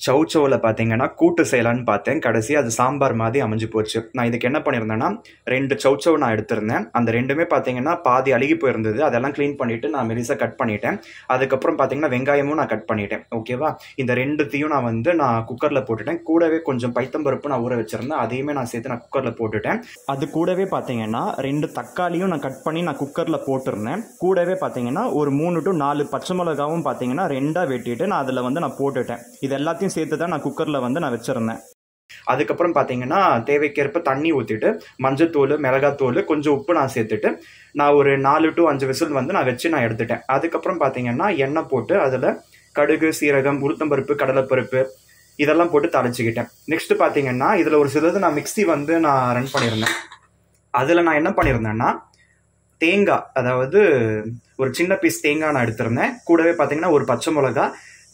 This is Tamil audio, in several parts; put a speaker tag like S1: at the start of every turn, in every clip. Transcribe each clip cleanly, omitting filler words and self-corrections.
S1: சௌசௌவில் பார்த்தீங்கன்னா கூட்டு செய்யலான்னு பார்த்தேன். கடைசி அது சாம்பார் மாதிரி அமைஞ்சு போச்சு. நான் இதுக்கு என்ன பண்ணியிருந்தேன்னா 2 சௌசௌ நான் எடுத்திருந்தேன். அந்த 2மே பார்த்தீங்கன்னா பாதி அழுகி போயிருந்தது. அதெல்லாம் க்ளீன் பண்ணிவிட்டு நான் மெலிசாக கட் பண்ணிட்டேன். அதுக்கப்புறம் பார்த்தீங்கன்னா வெங்காயமும் நான் கட் பண்ணிட்டேன். ஓகேவா? இந்த 2த்தையும் நான் குக்கரில் போட்டுட்டேன். கூடவே கொஞ்சம் பைத்தம்பருப்பு நான் ஊற வச்சுருந்தேன். அதையுமே நான் சேர்த்து நான் குக்கரில் போட்டுட்டேன். அது கூடவே பார்த்தீங்கன்னா 2 தக்காளியும் நான் கட் பண்ணி நான் குக்கரில் போட்டிருந்தேன். கூடவே பார்த்தீங்கன்னா ஒரு 3 to 4 பச்சை மிளகாவும் பார்த்தீங்கன்னா 2ஆக வெட்டிட்டு நான் அதில் நான் போட்டுட்டேன். இது எல்லாத்தையும் சேர்த்து தான் நான் குக்கரில் நான் வச்சிருந்தேன். அதுக்கப்புறம் பார்த்தீங்கன்னா தேவைக்கேற்ப தண்ணி ஊற்றிட்டு மஞ்சத்தூள், மிளகாத்தூள், கொஞ்சம் உப்பு நான் சேர்த்துட்டு நான் ஒரு 4 to 5 விசில் நான் வச்சு நான் எடுத்துட்டேன். அதுக்கப்புறம் பார்த்தீங்கன்னா எண்ணெய் போட்டு அதில் கடுகு, சீரகம், உளுத்தம்பருப்பு, கடலைப்பருப்பு இதெல்லாம் போட்டு தாளிச்சுக்கிட்டேன். நெக்ஸ்ட் பார்த்தீங்கன்னா இதில் ஒரு சிலது நான் மிக்ஸி நான் ரன் பண்ணியிருந்தேன். அதில் நான் என்ன பண்ணியிருந்தேன்னா தேங்காய், அதாவது ஒரு சின்ன பீஸ் தேங்காய் நான் எடுத்திருந்தேன். கூடவே பார்த்தீங்கன்னா ஒரு பச்சை மிளகா,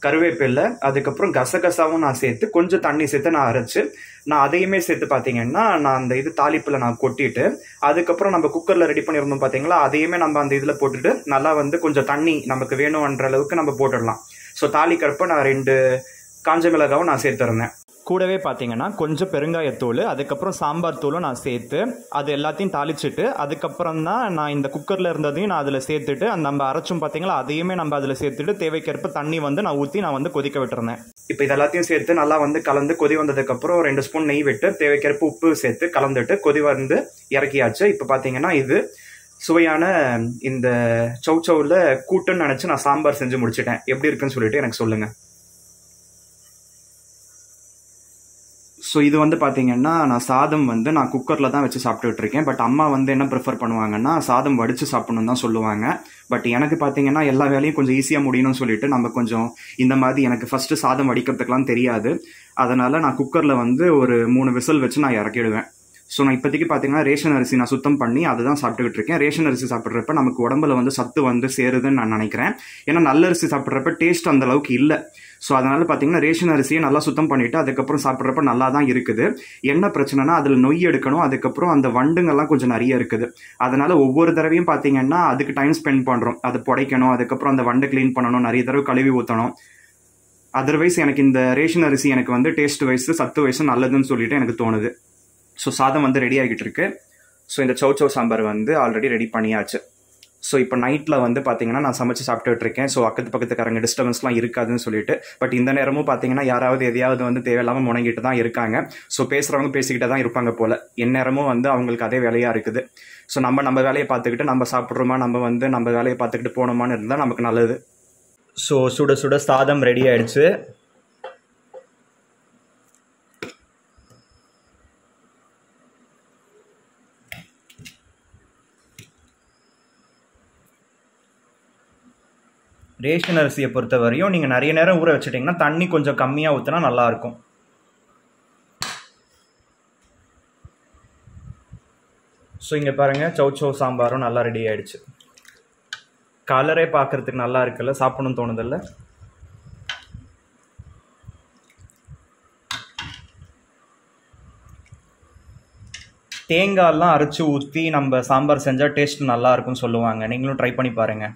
S1: கருவேப்பிலை, அதுக்கப்புறம் கசகசாவும் நான் சேர்த்து கொஞ்சம் தண்ணி சேர்த்து நான் அரைச்சு நான் அதையுமே சேர்த்து பார்த்தீங்கன்னா நான் அந்த தாளிப்பில் நான் கொட்டிட்டு அதுக்கப்புறம் நம்ம குக்கரில் ரெடி பண்ணியிருந்தோம் பார்த்தீங்களா, அதையுமே நம்ம அந்த இதில் போட்டுட்டு நல்லா கொஞ்சம் தண்ணி நமக்கு வேணும்ன்ற அளவுக்கு நம்ம போட்டுடலாம். ஸோ தாளிக்கிறப்ப நான் 2 காஞ்ச மிளகாவும் நான் சேர்த்துருந்தேன். கூடவே பார்த்தீங்கன்னா கொஞ்சம் பெருங்காயத்தூள், அதுக்கப்புறம் சாம்பார் தூளும் நான் சேர்த்து அது எல்லாத்தையும் தாளிச்சுட்டு அதுக்கப்புறம் தான் நான் இந்த குக்கரில் இருந்ததையும் நான் அதில் சேர்த்துட்டு அந்த நம்ம அரைச்சும் பார்த்தீங்களா அதையுமே நம்ம அதில் சேர்த்துட்டு தேவைக்கேற்ப தண்ணி நான் ஊற்றி நான் கொதிக்க விட்டுருந்தேன். இப்போ இது எல்லாத்தையும் சேர்த்து நல்லா கலந்து கொதி வந்ததுக்கப்புறம் 2 ஸ்பூன் நெய் விட்டு தேவைக்கேற்ப உப்பு சேர்த்து கலந்துட்டு கொதி இறக்கியாச்சு. இப்போ பார்த்தீங்கன்னா இது சுவையான இந்த சௌசௌவில் கூட்டுன்னு நினச்சி நான் சாம்பார் செஞ்சு முடிச்சிட்டேன். எப்படி இருக்குன்னு சொல்லிட்டு எனக்கு சொல்லுங்கள். ஸோ இது பார்த்தீங்கன்னா நான் சாதம் நான் குக்கரில் தான் வச்சு சாப்பிட்டுட்டு இருக்கேன். பட் அம்மா என்ன ப்ரிஃபர் பண்ணுவாங்கன்னா சாதம் வடித்து சாப்பிடணுன்னு தான் சொல்லுவாங்க. பட் எனக்கு பார்த்தீங்கன்னா எல்லா வேலையும் கொஞ்சம் ஈஸியாக முடியணும்னு சொல்லிட்டு நம்ம கொஞ்சம் இந்த மாதிரி எனக்கு ஃபஸ்ட்டு சாதம் வடிக்கிறதுக்கெலாம் தெரியாது. அதனால் நான் குக்கரில் ஒரு 3 விசில் வச்சு நான் இறக்கிடுவேன். ஸோ நான் இப்போதைக்கு பார்த்தீங்கன்னா ரேஷன் அரிசி நான் சுத்தம் பண்ணி அதை தான் சாப்பிட்டுக்கிட்டு இருக்கேன். ரேஷன் அரிசி சாப்பிட்றப்ப நமக்கு உடம்புல சத்து சேருதுன்னு நான் நினைக்கிறேன். ஏன்னா நல்ல அரிசி சாப்பிட்றப்ப டேஸ்ட் அந்த அளவுக்கு இல்லை. ஸோ அதனால் பார்த்தீங்கன்னா ரேஷன் அரிசியை நல்லா சுத்தம் பண்ணிவிட்டு அதுக்கப்புறம் சாப்பிட்றப்ப நல்லா தான் இருக்குது. என்ன பிரச்சனைனா அதில் நொய் எடுக்கணும், அதுக்கப்புறம் அந்த வண்டுங்கள்லாம் கொஞ்சம் நிறைய இருக்குது. அதனால் ஒவ்வொரு தடவையும் பார்த்தீங்கன்னா அதுக்கு டைம் ஸ்பெண்ட் பண்ணுறோம். அது புடைக்கணும், அதுக்கப்புறம் அந்த வண்டை க்ளீன் பண்ணணும், நிறைய தடவை கழுவி ஊற்றணும். அதர்வைஸ் எனக்கு இந்த ரேஷன் அரிசி எனக்கு டேஸ்ட் வைஸு சத்து வைஸு நல்லதுன்னு சொல்லிட்டு எனக்கு தோணுது. ஸோ சாதம் ரெடி ஆகிட்டு இருக்கு. ஸோ இந்த சௌசௌ சாம்பார் ஆல்ரெடி ரெடி பண்ணியாச்சு. ஸோ இப்போ நைட்டில் பார்த்தீங்கன்னா நான் சமைச்சு சாப்பிட்டுட்டு இருக்கேன். ஸோ பக்கத்துக்காரங்க டிஸ்டர்பன்ஸ்லாம் இருக்காதுன்னு சொல்லிட்டு. பட் இந்த நேரமும் பார்த்தீங்கன்னா யாராவது எதையாவது தேவையில்லாமல் முணங்கிட்டு தான் இருக்காங்க. ஸோ பேசுகிறவங்க பேசிக்கிட்டே தான் இருப்பாங்க போல். எந்நேரமும் அவங்களுக்கு அதே வேலையாக இருக்குது. ஸோ நம்ம வேலையை பார்த்துக்கிட்டு நம்ம சாப்பிட்றோமா, நம்ம வேலையை பார்த்துக்கிட்டு போனோமான்னு இருந்தால் நமக்கு நல்லது. ஸோ சுட சுட சாதம் ரெடி ஆயிடுச்சு. ரேஷன் அரிசியை பொறுத்த வரையும் நீங்கள் நிறைய நேரம் ஊற வச்சுட்டிங்கன்னா தண்ணி கொஞ்சம் கம்மியாக ஊற்றினா நல்லாயிருக்கும். ஸோ இங்கே பாருங்கள், சௌசௌ சாம்பாரும் நல்லா ரெடி ஆகிடுச்சு. கலரே பார்க்குறதுக்கு நல்லா இருக்குல்ல, சாப்பிடணும்னு தோணுதில்ல. தேங்காயெல்லாம் அரைச்சி ஊற்றி நம்ம சாம்பார் செஞ்சால் டேஸ்ட் நல்லா இருக்கும்னு சொல்லுவாங்க. நீங்களும் ட்ரை பண்ணி பாருங்கள்.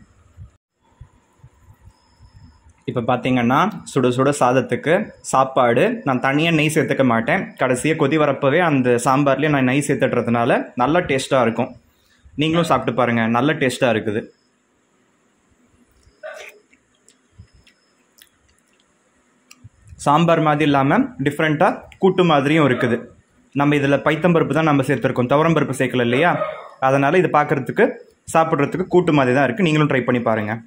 S1: இப்போ பார்த்தீங்கன்னா சுட சுட சாதத்துக்கு சாப்பாடு நான் தனியாக நெய் சேர்த்துக்க மாட்டேன். கடைசியாக கொதி வரப்பவே அந்த சாம்பார்லேயே நான் நெய் சேர்த்துட்றதுனால நல்ல டேஸ்ட்டாக இருக்கும். நீங்களும் சாப்பிட்டு பாருங்கள், நல்ல டேஸ்ட்டாக இருக்குது. சாம்பார் மாதிரி இல்லாமல் டிஃப்ரெண்ட்டாக கூட்டு மாதிரியும் இருக்குது. நம்ம இதில் பைத்தம்பருப்பு தான் நம்ம சேர்த்துருக்கோம், துவரம்பருப்பு சேர்க்கல இல்லையா? அதனால் இது பார்க்குறதுக்கு சாப்பிட்றதுக்கு கூட்டு மாதிரி தான் இருக்குது. நீங்களும் ட்ரை பண்ணி பாருங்கள்.